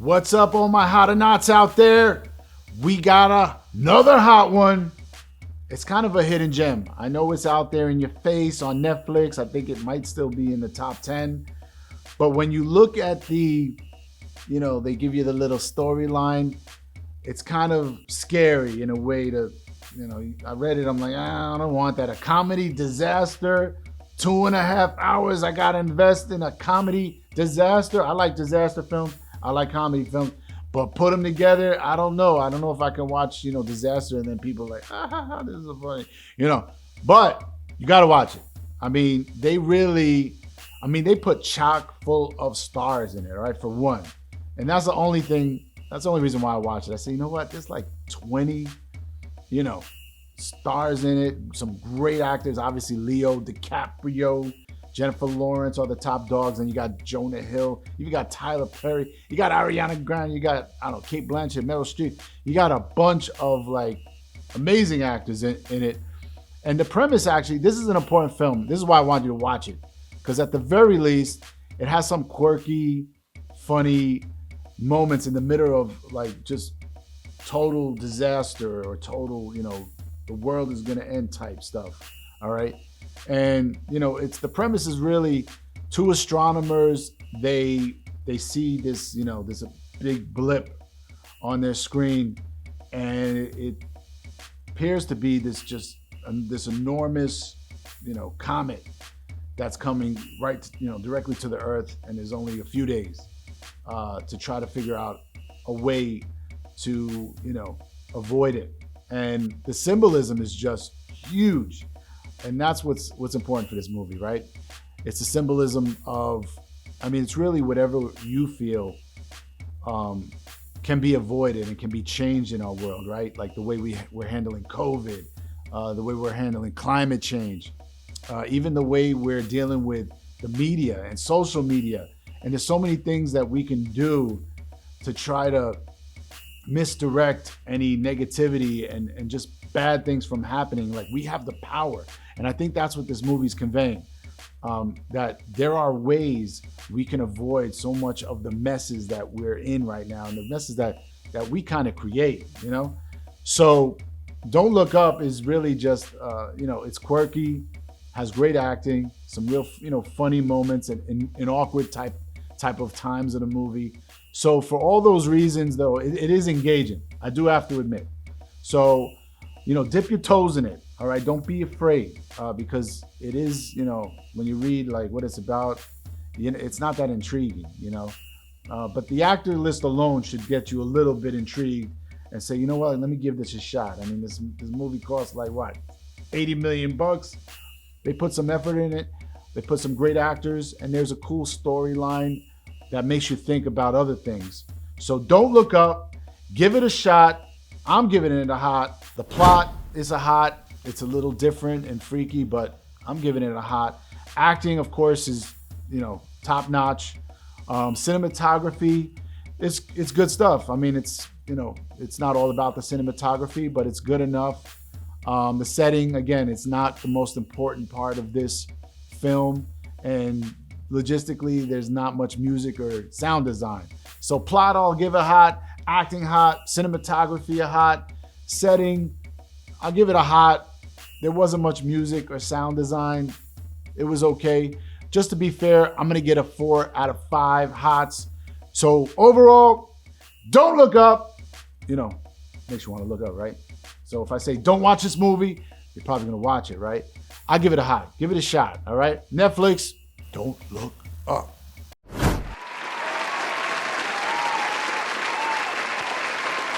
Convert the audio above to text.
What's up, all my hot or nots out there? We got another hot one. It's kind of a hidden gem. I know it's out there in your face on Netflix. I think it might still be in the top 10. But when you look at they give you the little storyline, it's kind of scary in a way to, I read it, I'm like, I don't want that. A comedy disaster, 2.5 hours. I got to invest in a comedy disaster. I like disaster films. I like comedy films, but put them together, I don't know. I don't know if I can watch, disaster and then people are like, this is so funny, But you got to watch it. I mean, they put chock full of stars in it, right? For one, and that's the only reason why I watch it. I say, you know what? There's like 20, stars in it. Some great actors, obviously Leo DiCaprio, Jennifer Lawrence are the top dogs, and you got Jonah Hill, you got Tyler Perry, you got Ariana Grande, you got, Kate Blanchett, Meryl Streep. You got a bunch of like amazing actors in it. And the premise, actually, this is an important film. This is why I wanted you to watch it, because at the very least, it has some quirky, funny moments in the middle of like just total disaster or total, the world is gonna end type stuff. All right. And the premise is really two astronomers. They see this, this big blip on their screen, and it appears to be this enormous, comet that's coming right, directly to the Earth. And there's only a few days to try to figure out a way to, avoid it. And the symbolism is just huge. And that's what's important for this movie, right? It's the symbolism of, it's really whatever you feel can be avoided and can be changed in our world, right? Like the way we're handling COVID, the way we're handling climate change, even the way we're dealing with the media and social media. And there's so many things that we can do to try to misdirect any negativity and just bad things from happening. Like, we have the power. And I think that's what this movie's conveying, that there are ways we can avoid so much of the messes that we're in right now, and the messes that we kind of create, So Don't Look Up is really just, it's quirky, has great acting, some real, funny moments and awkward type of times in the movie. So for all those reasons, though, it is engaging. I do have to admit. So, dip your toes in it. All right, don't be afraid, because it is, when you read like what it's about, it's not that intriguing, But the actor list alone should get you a little bit intrigued and say, you know what, let me give this a shot. This movie costs like what, $80 million. They put some effort in it. They put some great actors, and there's a cool storyline that makes you think about other things. So Don't Look Up. Give it a shot. I'm giving it a hot. The plot is a hot. It's a little different and freaky, but I'm giving it a hot. Acting, of course, is, top notch. Cinematography, it's good stuff. It's not all about the cinematography, but it's good enough. The setting, again, it's not the most important part of this film. And logistically, there's not much music or sound design. So plot, I'll give a hot. Acting, hot. Cinematography, a hot. Setting, I'll give it a hot. There wasn't much music or sound design. It was okay. Just to be fair, I'm gonna get a 4 out of 5 hots. So overall, Don't Look Up. Makes you want to look up, right? So if I say don't watch this movie, you're probably gonna watch it, right? I'll give it a hot. Give it a shot, all right? Netflix, Don't Look Up.